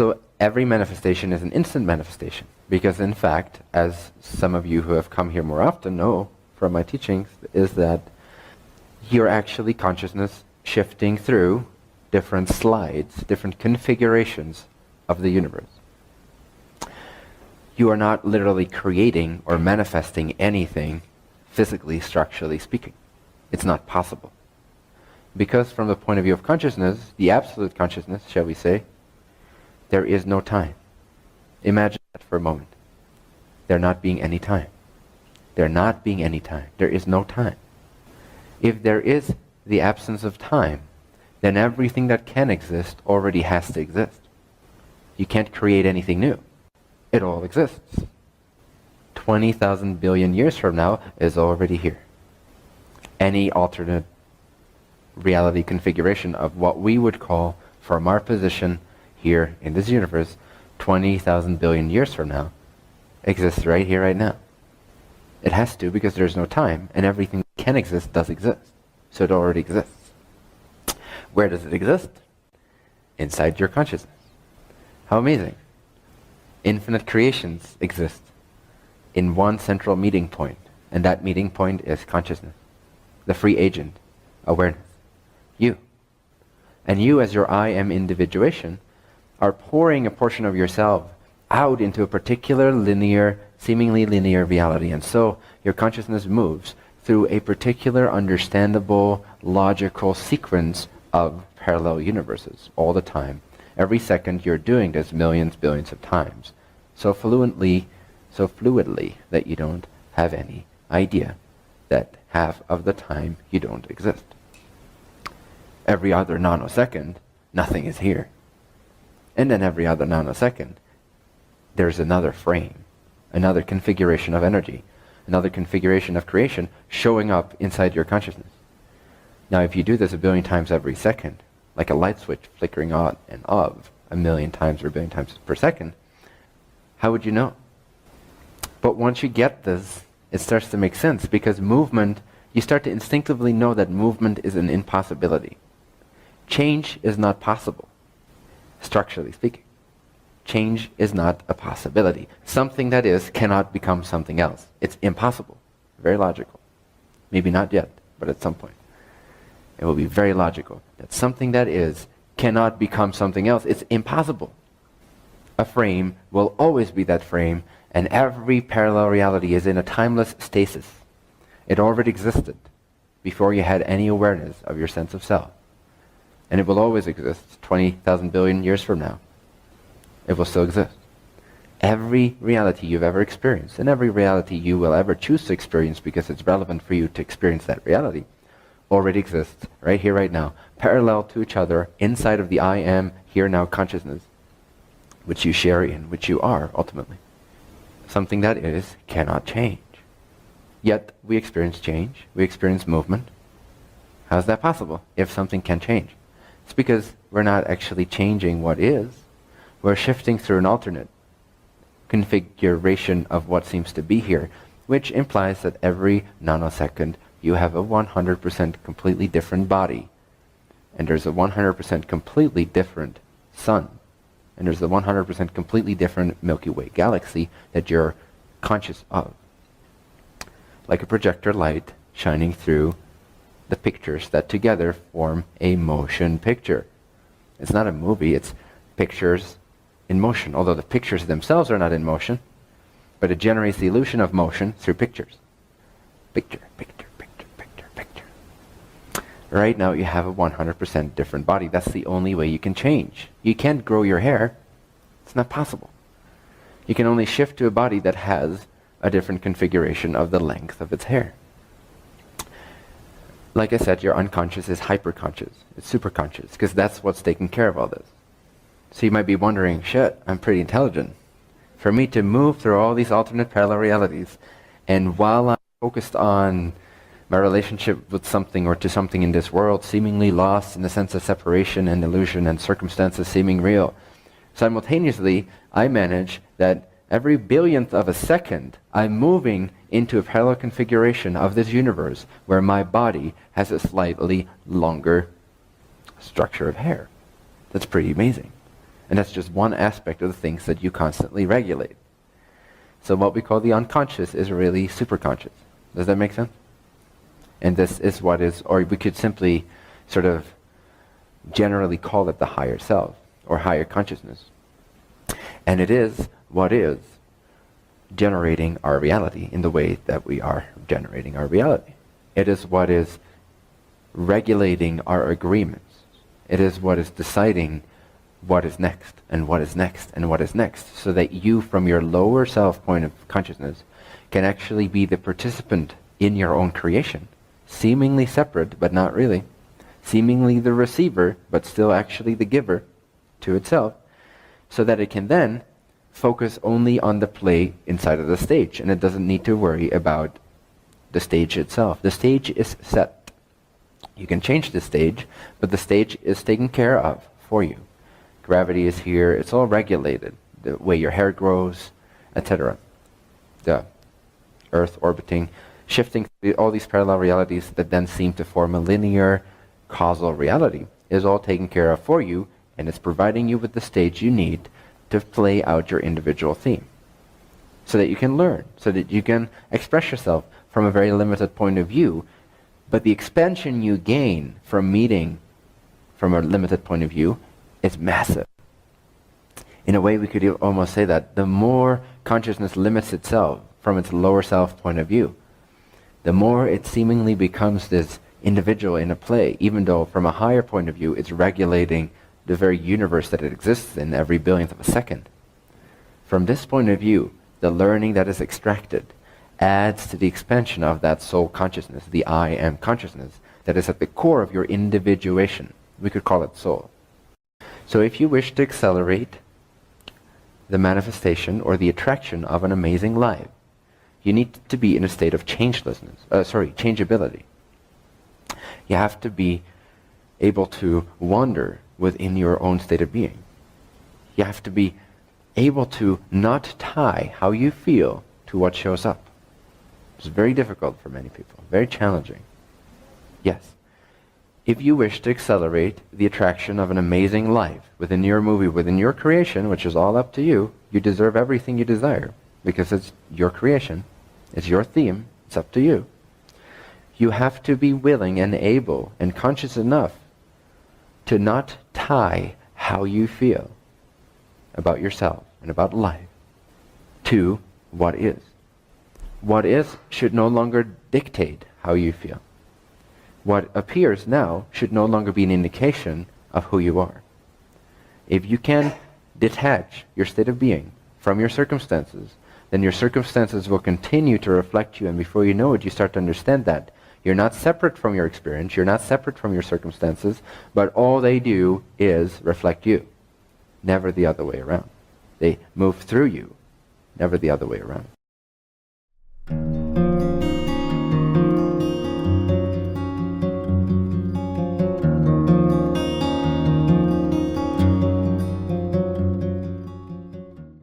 So every manifestation is an instant manifestation, because in fact, as some of you who have come here more often know from my teachings, is that you're actually consciousness shifting through different slides, different configurations of the universe. You are not literally creating or manifesting anything physically, structurally speaking. It's not possible. Because from the point of view of consciousness, the absolute consciousness, shall we say, there is no time. Imagine that for a moment. There not being any time. There not being any time. There is no time. If there is the absence of time, then everything that can exist already has to exist. You can't create anything new. It all exists. 20,000 billion years from now is already here. Any alternate reality configuration of what we would call, from our position here in this universe, 20,000 billion years from now, exists right here, right now. It has to, because there's no time, and everything that can exist does exist. So it already exists. Where does it exist? Inside your consciousness. How amazing. Infinite creations exist in one central meeting point, and that meeting point is consciousness, the free agent, awareness, you. And you, as your I am individuation, are pouring a portion of yourself out into a particular linear, seemingly linear reality. And so your consciousness moves through a particular understandable, logical sequence of parallel universes all the time. Every second you're doing this millions, billions of times. So fluently, so fluidly that you don't have any idea that half of the time you don't exist. Every other nanosecond, nothing is here. And then every other nanosecond, there's another frame, another configuration of energy, another configuration of creation showing up inside your consciousness. Now if you do this a billion times every second, like a light switch flickering on and off a million times or a billion times per second, how would you know? But once you get this, it starts to make sense, because movement, you start to instinctively know that movement is an impossibility. Change is not possible, structurally speaking. Change is not a possibility. Something that is cannot become something else. It's impossible. Very logical. Maybe not yet, but at some point. It will be very logical that something that is cannot become something else. It's impossible. A frame will always be that frame, and every parallel reality is in a timeless stasis. It already existed before you had any awareness of your sense of self. And it will always exist 20,000 billion years from now. It will still exist. Every reality you've ever experienced, and every reality you will ever choose to experience because it's relevant for you to experience that reality, already exists right here, right now, parallel to each other, inside of the I am, here now consciousness, which you share in, which you are, ultimately. Something that is cannot change. Yet we experience change, we experience movement. How is that possible if something can change? It's because we're not actually changing what is. We're shifting through an alternate configuration of what seems to be here, which implies that every nanosecond you have a 100% completely different body, and there's a 100% completely different sun, and there's a 100% completely different Milky Way galaxy that you're conscious of. Like a projector light shining through the pictures that together form a motion picture. It's not a movie, it's pictures in motion, although the pictures themselves are not in motion, but it generates the illusion of motion through pictures. Picture, picture, picture, picture, picture. Right now you have a 100% different body. That's the only way you can change. You can't grow your hair. It's not possible. You can only shift to a body that has a different configuration of the length of its hair. Like I said, your unconscious is hyperconscious. It's superconscious, because that's what's taking care of all this. So you might be wondering, shit, I'm pretty intelligent. For me to move through all these alternate parallel realities, and while I'm focused on my relationship with something or to something in this world, seemingly lost in the sense of separation and illusion and circumstances seeming real, simultaneously I manage that every billionth of a second I'm moving into a parallel configuration of this universe where my body has a slightly longer structure of hair. That's pretty amazing. And that's just one aspect of the things that you constantly regulate. So what we call the unconscious is really superconscious. Does that make sense? And this is what is, or we could simply sort of generally call it the higher self or higher consciousness. And it is what is generating our reality in the way that we are generating our reality. It is what is regulating our agreements. It is what is deciding what is next and what is next and what is next, so that you, from your lower self point of consciousness, can actually be the participant in your own creation, seemingly separate but not really, seemingly the receiver but still actually the giver to itself, so that it can then focus only on the play inside of the stage, and it doesn't need to worry about the stage itself. The stage is set. You can change the stage, but the stage is taken care of for you. Gravity is here, it's all regulated. The way your hair grows, etc. The Earth orbiting, shifting all these parallel realities that then seem to form a linear causal reality is all taken care of for you, and it's providing you with the stage you need to play out your individual theme. So that you can learn, so that you can express yourself from a very limited point of view, but the expansion you gain from meeting from a limited point of view is massive. In a way, we could almost say that the more consciousness limits itself from its lower self point of view, the more it seemingly becomes this individual in a play, even though from a higher point of view it's regulating the very universe that it exists in every billionth of a second. From this point of view, the learning that is extracted adds to the expansion of that soul consciousness, the I am consciousness, that is at the core of your individuation. We could call it soul. So if you wish to accelerate the manifestation or the attraction of an amazing life, you need to be in a state of changeability. You have to be able to wander within your own state of being. You have to be able to not tie how you feel to what shows up. It's very difficult for many people, very challenging. Yes. If you wish to accelerate the attraction of an amazing life within your movie, within your creation, which is all up to you, you deserve everything you desire because it's your creation, it's your theme, it's up to you. You have to be willing and able and conscious enough to not tie how you feel about yourself and about life to what is. What is should no longer dictate how you feel. What appears now should no longer be an indication of who you are. If you can detach your state of being from your circumstances, then your circumstances will continue to reflect you, and before you know it, you start to understand that you're not separate from your experience, you're not separate from your circumstances, but all they do is reflect you, never the other way around. They move through you, never the other way around.